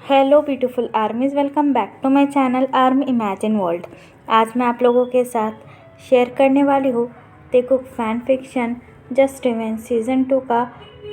Hello beautiful armies, welcome back to my channel army imagine world. आज मैं आप लोगों के साथ शेयर करने वाली हूँ the Kook fan fiction just even season 2 का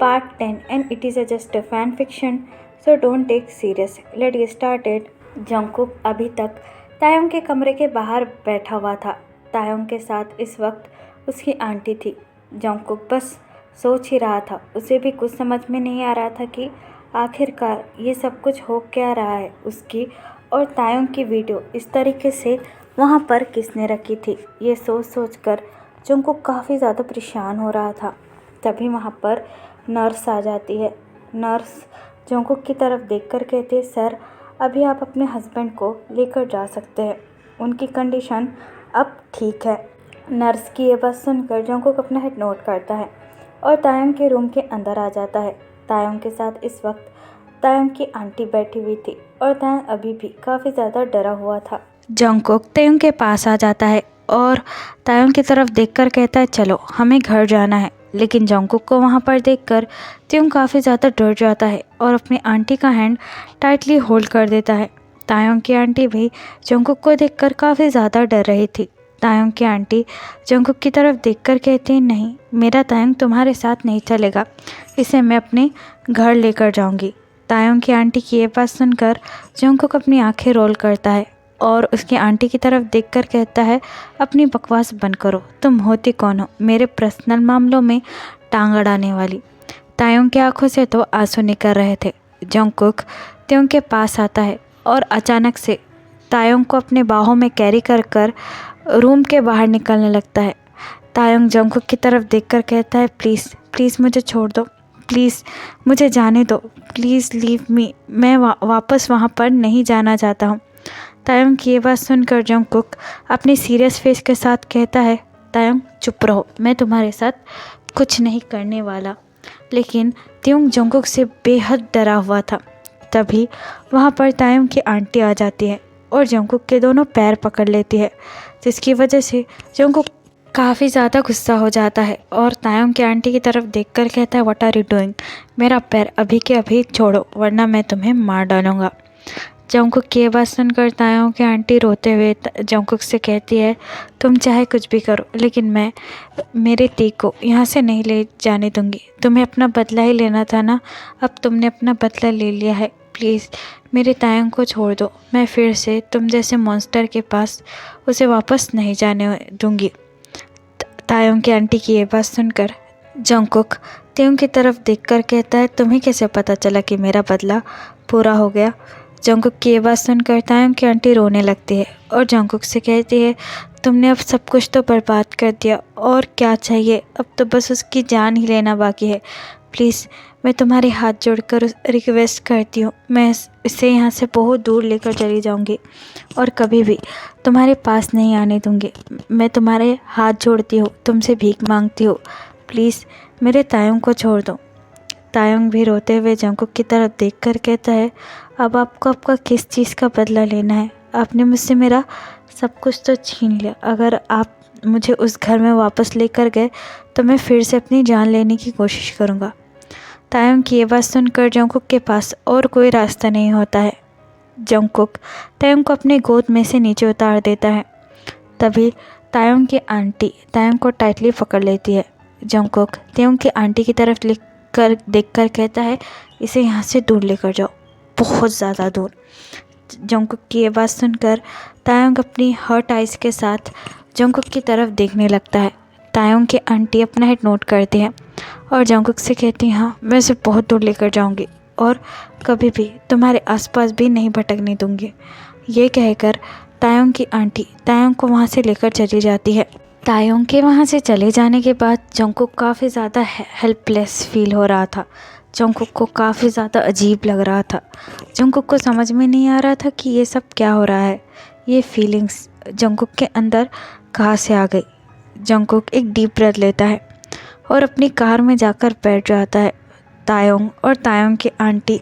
part 10 and it is a just a fan fiction, so don't take serious, let get started. Jungkook अभी तक तायोंग के कमरे के बाहर बैठा हुआ था। तायोंग के साथ इस वक्त उसकी आंटी थी। जंगकुक बस सोच ही रहा था, उसे भी कुछ समझ में नहीं आ रहा था कि आखिरकार ये सब कुछ हो क्या रहा है। उसकी और तायोंग की वीडियो इस तरीके से वहाँ पर किसने रखी थी, ये सोच सोच कर जंगकुक काफ़ी ज़्यादा परेशान हो रहा था। तभी वहाँ पर नर्स आ जाती है। नर्स जंगकुक की तरफ देखकर कहती है, सर अभी आप अपने हस्बैंड को लेकर जा सकते हैं, उनकी कंडीशन अब ठीक है। नर्स की ये बात सुनकर जंगकुक अपना हेड नोट करता है और तायोंग के रूम के अंदर आ जाता है। तायोंग के साथ इस वक्त तायोंग की आंटी बैठी हुई थी और तायोंग अभी भी काफ़ी ज़्यादा डरा हुआ था। जंगकुक तायोंग के पास आ जाता है और तायोंग की तरफ देखकर कहता है, चलो हमें घर जाना है। लेकिन जंगकुक को वहाँ पर देखकर तायोंग काफ़ी ज़्यादा डर जाता है और अपनी आंटी का हैंड टाइटली होल्ड कर देता है। तायोंग की आंटी भी जंगकुक को देखकर काफ़ी ज़्यादा डर रही थी। तायोंग की आंटी जंगकुक की तरफ देखकर कहती है, नहीं, मेरा तायोंग तुम्हारे साथ नहीं चलेगा, इसे मैं अपने घर लेकर जाऊंगी। तायोंग की आंटी की ये बात सुनकर जंगकुक अपनी आंखें रोल करता है और उसकी आंटी की तरफ देखकर कहता है, अपनी बकवास बंद करो, तुम होती कौन हो मेरे पर्सनल मामलों में टांग अड़ाने वाली। तायोंग की आंखों से तो आंसू निकल रहे थे। जंगकुक तायोंग के पास आता है और अचानक से तायोंग को अपने बाहों में कैरी कर कर रूम के बाहर निकलने लगता है। तायोंग जंगकुक की तरफ देखकर कहता है, प्लीज़ प्लीज़ मुझे छोड़ दो, प्लीज़ मुझे जाने दो, प्लीज़ लीव मी, मैं वापस वहाँ पर नहीं जाना चाहता हूँ। तायोंग की ये बात सुनकर जंगकुक अपनी सीरियस फेस के साथ कहता है, तायोंग चुप रहो, मैं तुम्हारे साथ कुछ नहीं करने वाला। लेकिन तायोंग जंगकुक से बेहद डरा हुआ था। तभी वहाँ पर तायोंग की आंटी आ जाती है और जंगकुक के दोनों पैर पकड़ लेती है, जिसकी वजह से जंगकुक काफ़ी ज़्यादा गुस्सा हो जाता है और तायोंग की आंटी की तरफ देखकर कहता है, व्हाट आर यू डूइंग, मेरा पैर अभी के अभी छोड़ो वरना मैं तुम्हें मार डालूँगा। जंगकुक की ये बात सुनकर तायोंग की आंटी रोते हुए जंगकुक से कहती है, तुम चाहे कुछ भी करो लेकिन मैं मेरे ती को यहाँ से नहीं ले जाने दूँगी। तुम्हें अपना बदला ही लेना था ना, अब तुमने अपना बदला ले लिया है, प्लीज़ मेरे तायोंग को छोड़ दो, मैं फिर से तुम जैसे मॉन्स्टर के पास उसे वापस नहीं जाने दूँगी। तायोंग की आंटी की ये बात सुनकर जंगकुक तायोंग की तरफ देखकर कहता है, तुम्हें कैसे पता चला कि मेरा बदला पूरा हो गया। जंगकुक की ये बात सुनकर तायोंग की आंटी रोने लगती है और जंगकुक से कहती है, तुमने अब सब कुछ तो बर्बाद कर दिया, और क्या चाहिए, अब तो बस उसकी जान ही लेना बाकी है। प्लीज़ मैं तुम्हारे हाथ जोड़कर रिक्वेस्ट करती हूँ, मैं इसे यहाँ से बहुत दूर लेकर चली जाऊँगी और कभी भी तुम्हारे पास नहीं आने दूँगी। मैं तुम्हारे हाथ जोड़ती हूँ, तुमसे भीख मांगती हूँ, प्लीज़ मेरे तायोंग को छोड़ दो। तायोंग भी रोते हुए जंगकुक की तरफ देखकर कहता है, अब आपको आपका किस चीज़ का बदला लेना है? आपने मुझसे मेरा सब कुछ तो छीन लिया, अगर आप मुझे उस घर में वापस लेकर गए तो मैं फिर से अपनी जान लेने की कोशिश करूँगा। तायोंग की ये बात सुनकर जंगकुक के पास और कोई रास्ता नहीं होता है। जंगकुक तायोंग को अपने गोद में से नीचे उतार देता है। तभी तायोंग की आंटी तायोंग को टाइटली पकड़ लेती है। जंगकुक तायोंग की आंटी की तरफ देखकर कहता है, इसे यहाँ से दूर लेकर जाओ, बहुत ज़्यादा दूर। जंगकुक की ये बात सुनकर तायोंग अपनी हर्ट आइज़ के साथ जंगकुक की तरफ देखने लगता है। तायोंग की आंटी अपना हेड नोट करती है और जंगकुक से कहती है, हाँ मैं उसे बहुत दूर लेकर जाऊंगी और कभी भी तुम्हारे आसपास भी नहीं भटकने दूंगी। ये कहकर तायोंग की आंटी तायोंग को वहाँ से लेकर चली जाती है। तायोंग के वहाँ से चले जाने के बाद जंगकुक काफ़ी ज़्यादा हेल्पलेस फील हो रहा था। जंगकुक को काफ़ी ज़्यादा अजीब लग रहा था। जंगकुक को समझ में नहीं आ रहा था कि ये सब क्या हो रहा है। ये फीलिंग्स जंगकुक के अंदर कहाँ से आ गई। जंगकुक एक डीप ब्रेथ लेता है और अपनी कार में जाकर बैठ जाता है। तायोंग और तायोंग की आंटी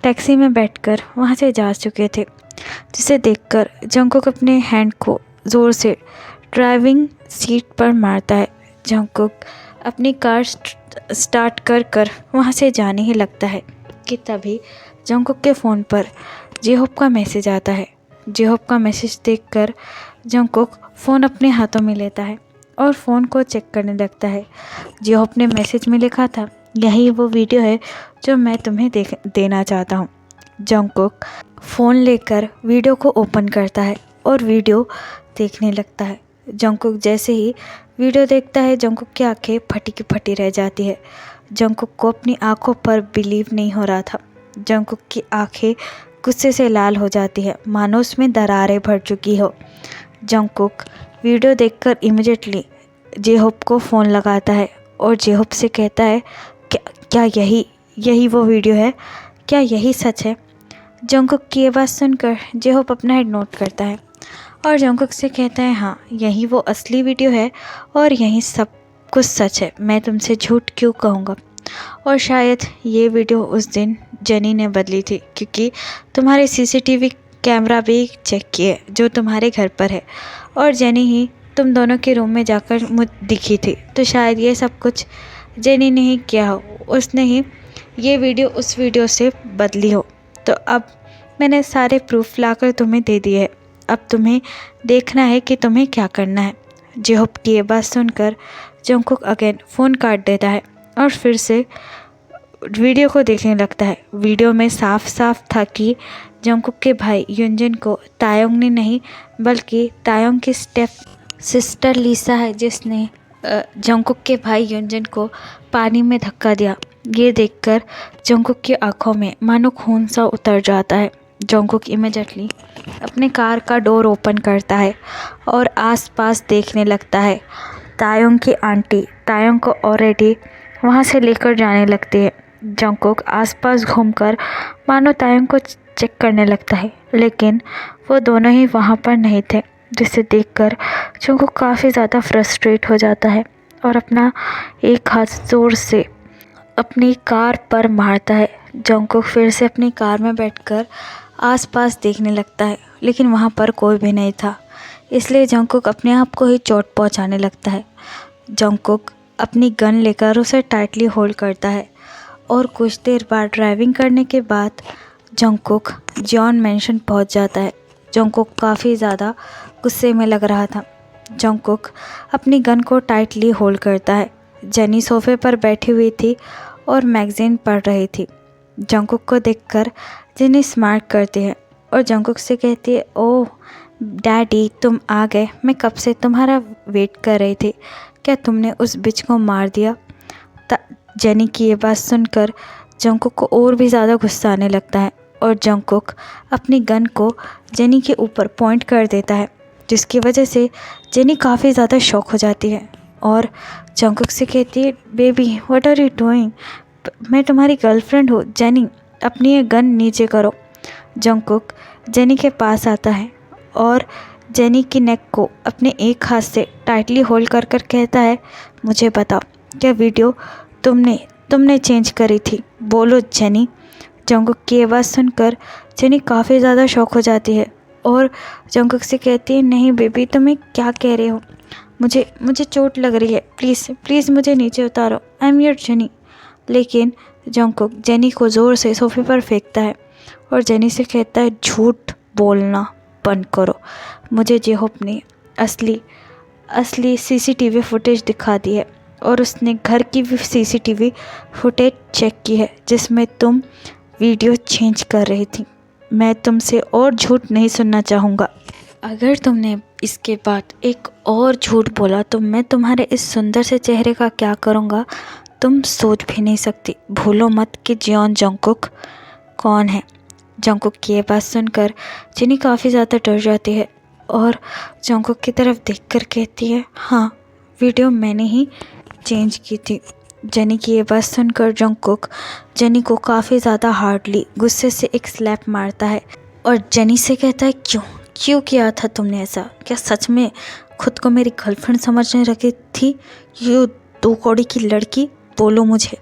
टैक्सी में बैठकर वहाँ से जा चुके थे, जिसे देखकर जंगकुक अपने हैंड को ज़ोर से ड्राइविंग सीट पर मारता है। जंगकुक अपनी कार स्टार्ट कर वहाँ से जाने ही लगता है कि तभी जंगकुक के फ़ोन पर जेहोप का मैसेज आता है। जेहोप का मैसेज देखकर जंगकुक फ़ोन अपने हाथों में लेता है और फ़ोन को चेक करने लगता है। जेहोप ने मैसेज में लिखा था, यही वो वीडियो है जो मैं तुम्हें देना चाहता हूँ। जंगकुक फ़ोन लेकर वीडियो को ओपन करता है और वीडियो देखने लगता है। जंगकुक जैसे ही वीडियो देखता है, जंगकुक की आंखें फटी की फटी रह जाती है। जंगकुक को अपनी आंखों पर बिलीव नहीं हो रहा था। जंगकुक की आंखें गुस्से से लाल हो जाती है, मानो उसमें दरारें भर चुकी हो। जंगकुक वीडियो देखकर इमीडिएटली जेहोप को फ़ोन लगाता है और जेहोप से कहता है, क्या यही वो वीडियो है? क्या यही सच है? जंगकुक की ये बात सुनकर जेहोप अपना हेड नोट करता है और जंगकुक से कहता है, हाँ यही वो असली वीडियो है और यही सब कुछ सच है। मैं तुमसे झूठ क्यों कहूँगा? और शायद ये वीडियो उस दिन जेनी ने बदली थी, क्योंकि तुम्हारे सीसीटीवी कैमरा भी चेक किए जो तुम्हारे घर पर है और जेनी ही तुम दोनों के रूम में जाकर मुझे दिखी थी। तो शायद ये सब कुछ जेनी ने ही किया हो, उसने ही ये वीडियो उस वीडियो से बदली हो। तो अब मैंने सारे प्रूफ लाकर तुम्हें दे दिए है, अब तुम्हें देखना है कि तुम्हें क्या करना है। जेहोप की ये बात सुनकर जंगकुक अगेन फ़ोन काट देता है और फिर से वीडियो को देखने लगता है। वीडियो में साफ साफ था कि जंगकुक के भाई युनजिन को तायोंग ने नहीं बल्कि तायोंग की स्टेप सिस्टर लीसा है जिसने जंगकुक के भाई युनजिन को पानी में धक्का दिया। ये देखकर जंगकुक की आंखों में मानो खून सा उतर जाता है। जंगकुक इमीडिएटली अपने कार का डोर ओपन करता है और आसपास देखने लगता है। तायोंग की आंटी तायोंग को ऑलरेडी वहाँ से लेकर जाने लगती है। जंगकुक आसपास घूमकर मानो तायोंग को चेक करने लगता है, लेकिन वो दोनों ही वहाँ पर नहीं थे, जिसे देखकर जंगकुक काफ़ी ज़्यादा फ्रस्ट्रेट हो जाता है और अपना एक हाथ ज़ोर से अपनी कार पर मारता है। जंगकुक फिर से अपनी कार में बैठकर आसपास देखने लगता है, लेकिन वहाँ पर कोई भी नहीं था, इसलिए जंगकुक अपने आप को ही चोट पहुँचाने लगता है। जंगकुक अपनी गन लेकर उसे टाइटली होल्ड करता है और कुछ देर बाद ड्राइविंग करने के बाद जंगकुक जॉन मैंशन पहुंच जाता है। जंगकुक काफ़ी ज़्यादा गुस्से में लग रहा था। जंगकुक अपनी गन को टाइटली होल्ड करता है। जेनी सोफे पर बैठी हुई थी और मैगज़ीन पढ़ रही थी। जंगकुक को देखकर जेनी स्माइल करती है और जंगकुक से कहती है, ओह डैडी तुम आ गए, मैं कब से तुम्हारा वेट कर रही थी। क्या तुमने उस बिच को मार दिया? जेनी की ये बात सुनकर जंगकुक को और भी ज़्यादा गुस्सा आने लगता है और जंगकुक अपनी गन को जेनी के ऊपर पॉइंट कर देता है, जिसकी वजह से जेनी काफ़ी ज़्यादा शॉक हो जाती है और जंगकुक से कहती है, baby what are you doing? मैं तुम्हारी गर्लफ्रेंड हूँ। जेनी अपनी ये गन नीचे करो। जंगकुक जेनी के पास आता है और जेनी की नेक को अपने एक हाथ से टाइटली होल्ड कर कहता है, मुझे बताओ क्या वीडियो तुमने चेंज करी थी? बोलो जेनी। जंगकुक की ये बात सुनकर जेनी काफ़ी ज़्यादा शॉक हो जाती है और जंगकुक से कहती है, नहीं बेबी तुम्हें क्या कह रहे हो? मुझे चोट लग रही है, प्लीज़ मुझे नीचे उतारो, आई एम योर जेनी। लेकिन जंगकुक जेनी को ज़ोर से सोफे पर फेंकता है और जेनी से कहता है, झूठ बोलना बंद करो। मुझे जेहोप ने असली सीसीटीवी फुटेज दिखा दी है और उसने घर की भी सीसीटीवी फुटेज चेक की है जिसमें तुम वीडियो चेंज कर रही थी। मैं तुमसे और झूठ नहीं सुनना चाहूँगा। अगर तुमने इसके बाद एक और झूठ बोला तो मैं तुम्हारे इस सुंदर से चेहरे का क्या करूँगा तुम सोच भी नहीं सकती। भूलो मत कि जियोन जंगकुक कौन है। जंगकुक की ये बात सुनकर जेनी काफ़ी ज़्यादा डर जाती है और जंगकुक की तरफ देखकर कहती है, हाँ वीडियो मैंने ही चेंज की थी। जेनी की ये बात सुनकर जंगकुक जेनी को काफ़ी ज़्यादा हार्डली गुस्से से एक स्लैप मारता है और जेनी से कहता है, क्यों किया था तुमने ऐसा? क्या सच में खुद को मेरी गर्लफ्रेंड समझने रखी थी? ये 2 कौड़ी की लड़की, बोलो मुझे।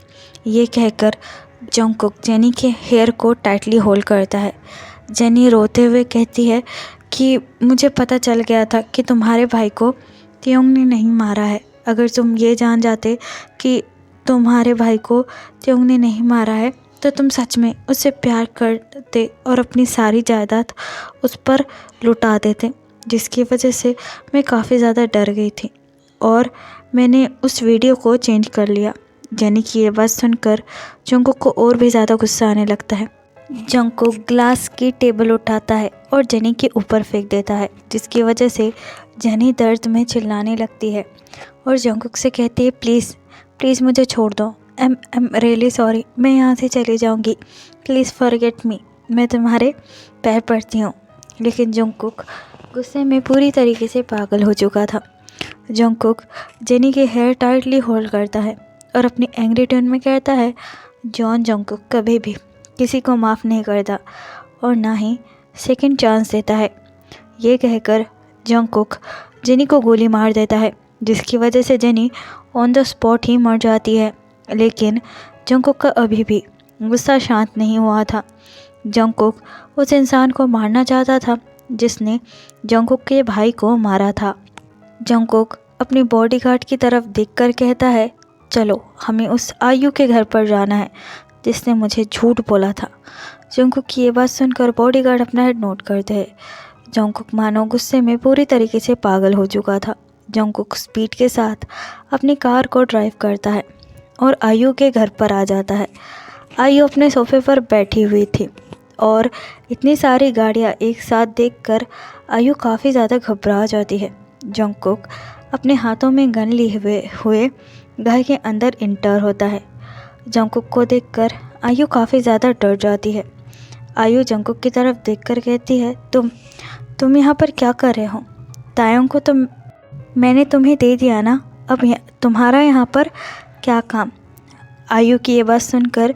ये कहकर जंगकुक जेनी के हेयर को टाइटली होल्ड करता है। जेनी रोते हुए कहती है कि मुझे पता चल गया था कि तुम्हारे भाई को त्योंग ने नहीं मारा है। अगर तुम ये जान जाते कि तुम्हारे भाई को त्योंग ने नहीं मारा है तो तुम सच में उससे प्यार करते और अपनी सारी जायदाद उस पर लुटा देते, जिसकी वजह से मैं काफ़ी ज़्यादा डर गई थी और मैंने उस वीडियो को चेंज कर लिया। जेनी की ये बात सुनकर जंगकुक को और भी ज़्यादा गुस्सा आने लगता है। जंगकुक ग्लास की टेबल उठाता है और जेनी के ऊपर फेंक देता है, जिसकी वजह से जेनी दर्द में चिल्लाने लगती है और जंगकुक से कहती है प्लीज़ प्लीज़ मुझे छोड़ दो, एम रियली सॉरी, मैं यहाँ से चली जाऊँगी, प्लीज़ फॉरगेट मी, मैं तुम्हारे पैर पड़ती हूँ। लेकिन जंगकुक गुस्से में पूरी तरीके से पागल हो चुका था। जंगकुक जेनी के हेयर टाइटली होल्ड करता है और अपनी एंग्री टोन में कहता है जॉन जंगकुक कभी भी किसी को माफ़ नहीं करता और ना ही सेकंड चांस देता है। ये कहकर जंगकुक जेनी को गोली मार देता है, जिसकी वजह से जेनी ऑन द स्पॉट ही मर जाती है। लेकिन जंगकुक का अभी भी गुस्सा शांत नहीं हुआ था। जंगकुक उस इंसान को मारना चाहता था जिसने जंगकुक के भाई को मारा था। जंगकुक अपनी बॉडीगार्ड की तरफ देखकर कहता है चलो हमें उस आयु के घर पर जाना है जिसने मुझे झूठ बोला था। जंगकुक की ये बात सुनकर बॉडीगार्ड अपना हेड नोट करते हैं। जंगकुक मानो गुस्से में पूरी तरीके से पागल हो चुका था। जंगकुक स्पीड के साथ अपनी कार को ड्राइव करता है और आयु के घर पर आ जाता है। आयु अपने सोफे पर बैठी हुई थी और इतनी सारी गाड़ियाँ एक साथ देखकर आयु काफ़ी ज़्यादा घबरा जाती है। जंगकुक अपने हाथों में गन लिए हुए घर के अंदर इंटर होता है। जंगकुक को देखकर आयु काफ़ी ज़्यादा डर जाती है। आयु जंगकुक की तरफ देखकर कहती है तुम यहाँ पर क्या कर रहे हो? तायोंग को तो मैंने तुम्हें दे दिया ना, अब तुम्हारा यहाँ पर क्या काम? आयु की ये बात सुनकर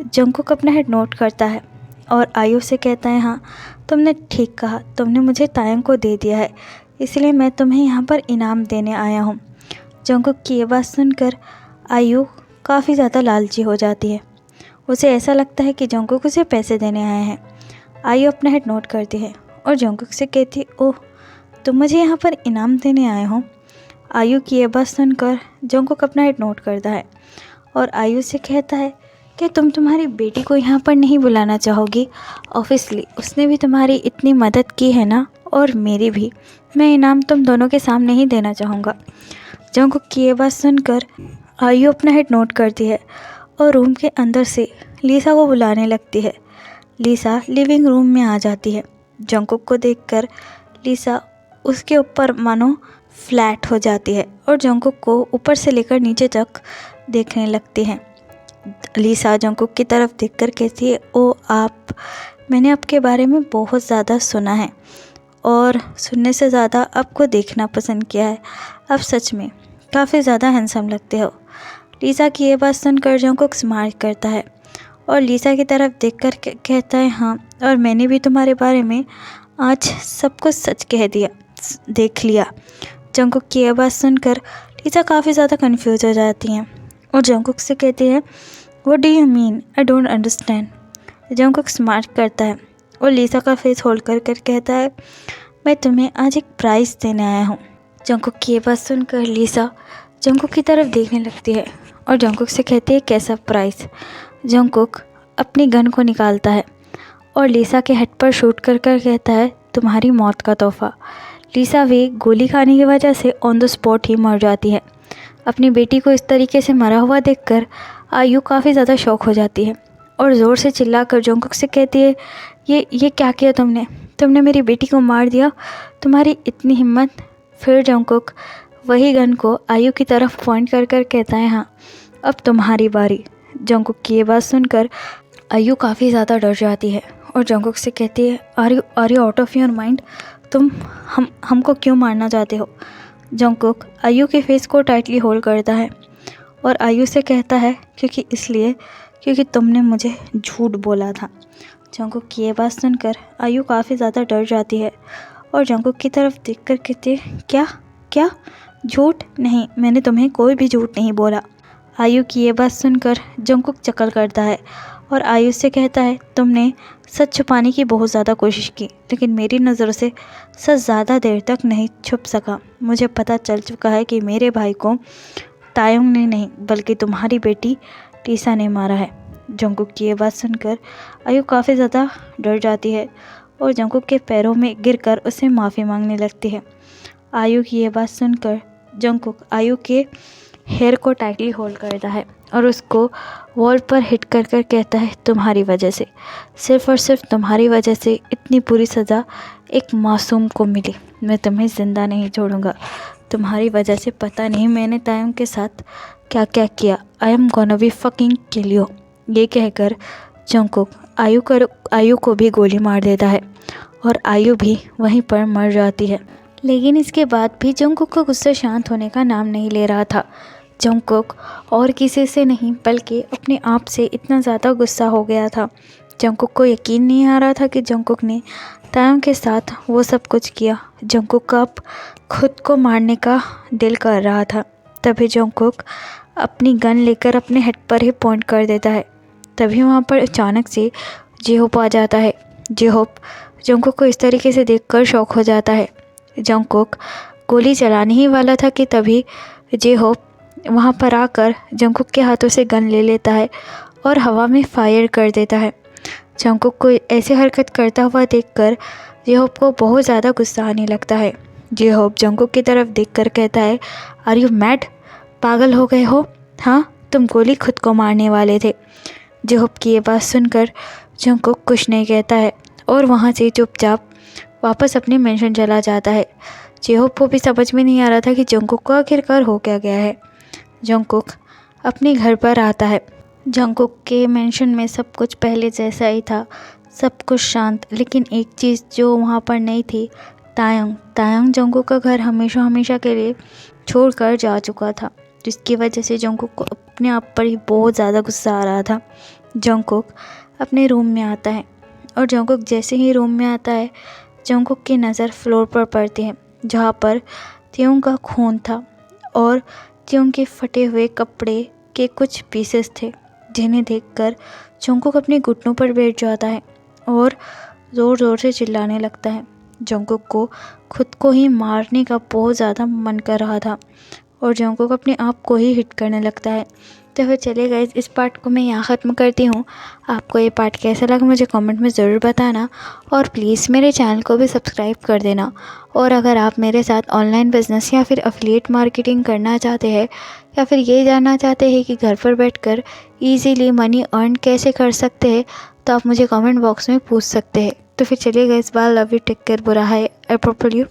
जंगकुक अपना हेड नोट करता है और आयु से कहता है हाँ तुमने ठीक कहा, तुमने मुझे तायोंग को दे दिया है, इसलिए मैं तुम्हें यहाँ पर इनाम देने आया हूँ। जंगकुक की ये बात सुनकर आयु काफ़ी ज़्यादा लालची हो जाती है। उसे ऐसा लगता है कि जंगकुक उसे पैसे देने आए हैं। आयु अपना हेड नोट करती है और जंगकुक से कहती ओह तुम मुझे यहाँ पर इनाम देने आए हो। आयु की ये बात सुनकर जंगकुक अपना हेड नोट करता है और आयु से कहता है कि तुम तुम्हारी बेटी को यहाँ पर नहीं बुलाना चाहोगी? ऑब्वियसली उसने भी तुम्हारी इतनी मदद की है ना, और मेरी भी। मैं इनाम तुम दोनों के सामने ही देना चाहूँगा। जंगकुक की ये बात सुनकर आयु अपना हेड नोट करती है और रूम के अंदर से लीसा को बुलाने लगती है। लीसा लिविंग रूम में आ जाती है। जंगकुक को देखकर लीसा उसके ऊपर मानो फ्लैट हो जाती है और जंगकुक को ऊपर से लेकर नीचे तक देखने लगती है। लीसा जंगकुक की तरफ देखकर कहती है ओ आप, मैंने आपके बारे में बहुत ज़्यादा सुना है और सुनने से ज़्यादा आपको देखना पसंद किया है। आप सच में काफ़ी ज़्यादा हैंडसम लगते हो। लीसा की ये बात सुनकर जंगकुक स्माइल करता है और लीसा की तरफ देखकर कहता है हाँ, और मैंने भी तुम्हारे बारे में आज सब कुछ सच कह दिया, देख लिया। जंगकुक की ये बात सुनकर लीसा काफ़ी ज़्यादा कंफ्यूज हो जाती हैं और जंगकुक से कहती है what do you mean, I don't understand. Jungkook smart करता है और लीसा का फेस होल्ड कर कहता है मैं तुम्हें आज एक प्राइज़ देने आया हूँ। जंगकुक की ये बात सुनकर लीसा जंगकुक की तरफ देखने लगती है और जंगकुक से कहती है कैसा प्राइज़? जंगकुक अपनी गन को निकालता है और लीसा के हेड पर शूट कर कहता है तुम्हारी मौत का तोहफा। लीसा भी गोली खाने की वजह से ऑन द स्पॉट ही मर जाती है। अपनी बेटी को इस तरीके से मरा हुआ देखकर आयु काफ़ी ज़्यादा शॉक हो जाती है और ज़ोर से चिल्लाकर जंगकुक से कहती है ये क्या किया तुमने मेरी बेटी को मार दिया, तुम्हारी इतनी हिम्मत? फिर जंगकुक वही गन को आयु की तरफ पॉइंट कर कहता है हाँ अब तुम्हारी बारी। जंगकुक की ये बात सुनकर आयु काफ़ी ज़्यादा डर जाती है और जंगकुक से कहती है are you out of your mind, तुम हमको क्यों मारना चाहते हो? जंगकुक आयु के फेस को टाइटली होल्ड करता है और आयु से कहता है क्योंकि तुमने मुझे झूठ बोला था। जंगकुक की ये बात सुनकर आयु काफ़ी ज़्यादा डर जाती है और जंगकुक की तरफ देखकर कहती है क्या झूठ? नहीं, मैंने तुम्हें कोई भी झूठ नहीं बोला। आयु की ये बात सुनकर जंगकुक चकल करता है और आयु से कहता है तुमने सच छुपाने की बहुत ज़्यादा कोशिश की, लेकिन मेरी नज़रों से सच ज़्यादा देर तक नहीं छुप सका। मुझे पता चल चुका है कि मेरे भाई को तायोंग ने नहीं बल्कि तुम्हारी बेटी लीसा ने मारा है। जंगकुक की ये बात सुनकर आयु काफ़ी ज़्यादा डर जाती है और जंगकुक के पैरों में गिरकर उससे माफ़ी मांगने लगती है। आयु की ये बात सुनकर जंगकुक आयु के हेयर को टाइटली होल्ड करता है और उसको वॉल पर हिट कर कर कहता है, तुम्हारी वजह से, सिर्फ़ और सिर्फ तुम्हारी वजह से इतनी बुरी सज़ा एक मासूम को मिली। मैं तुम्हें ज़िंदा नहीं छोड़ूंगा। तुम्हारी वजह से पता नहीं मैंने तायंग के साथ क्या क्या किया। I am gonna be fucking kill you. ये कहकर जंगकुक आयु को भी गोली मार देता है और आयु भी वहीं पर मर जाती है। लेकिन इसके बाद भी जंगकुक का गुस्सा शांत होने का नाम नहीं ले रहा था। जंगकुक और किसी से नहीं बल्कि अपने आप से इतना ज़्यादा गुस्सा हो गया था। जंगकुक को यकीन नहीं आ रहा था कि जंगकुक ने तायंग के साथ वो सब कुछ किया। जंगकुक का अब खुद को मारने का दिल कर रहा था। तभी जंगकुक अपनी गन लेकर अपने हेड पर ही पॉइंट कर देता है। तभी वहाँ पर अचानक से जेहोप आ जाता है। जेहोप जंगकुक को इस तरीके से देखकर शॉक हो जाता है। जंगकुक गोली चलाने ही वाला था कि तभी जेहोप वहाँ पर आकर जंगकुक के हाथों से गन ले लेता है और हवा में फायर कर देता है। जंगकुक को ऐसे हरकत करता हुआ देखकर जेहोप को बहुत ज़्यादा गुस्सा आने लगता है। जेहोप जंगकुक की तरफ देखकर कहता है, आर यू मैड? पागल हो गए हो? हाँ, तुम गोली खुद को मारने वाले थे। जेहोप की ये बात सुनकर जंगकुक कुछ नहीं कहता है और वहाँ से चुपचाप वापस अपने मेंशन चला जाता है। जेहोप को भी समझ में नहीं आ रहा था कि जंगकुक को आखिरकार हो क्या गया है। जंगकुक अपने घर पर आता है। जंगकुक के मेंशन में सब कुछ पहले जैसा ही था, सब कुछ शांत। लेकिन एक चीज़ जो वहाँ पर नहीं थी, तायंग जंगकुक का घर हमेशा हमेशा के लिए छोड़कर जा चुका था, जिसकी वजह से जंगकुक को अपने आप पर ही बहुत ज़्यादा गुस्सा आ रहा था। जंगकुक अपने रूम में आता है और जंगकुक जैसे ही रूम में आता है, जंगकुक की नज़र फ्लोर पर पड़ती है जहाँ पर त्योंग का खून था और त्योंग के फटे हुए कपड़े के कुछ पीसेस थे, जिन्हें देखकर जंगकुक अपने घुटनों पर बैठ जाता है और ज़ोर ज़ोर से चिल्लाने लगता है। जंगकुक को खुद को ही मारने का बहुत ज़्यादा मन कर रहा था और जंगकुक अपने आप को ही हिट करने लगता है। तो फिर चले गए, इस पार्ट को मैं यहाँ ख़त्म करती हूँ। आपको ये पार्ट कैसा लगा मुझे कमेंट में ज़रूर बताना और प्लीज़ मेरे चैनल को भी सब्सक्राइब कर देना। और अगर आप मेरे साथ ऑनलाइन बिजनेस या फिर एफिलिएट मार्केटिंग करना चाहते हैं या फिर ये जानना चाहते हैं कि घर पर बैठकर ईजीली मनी अर्न कैसे कर सकते हैं, तो आप मुझे कमेंट बॉक्स में पूछ सकते हैं। तो फिर चलिए guys, bye, love you, take care, बुरा है, आई प्रॉपर यू।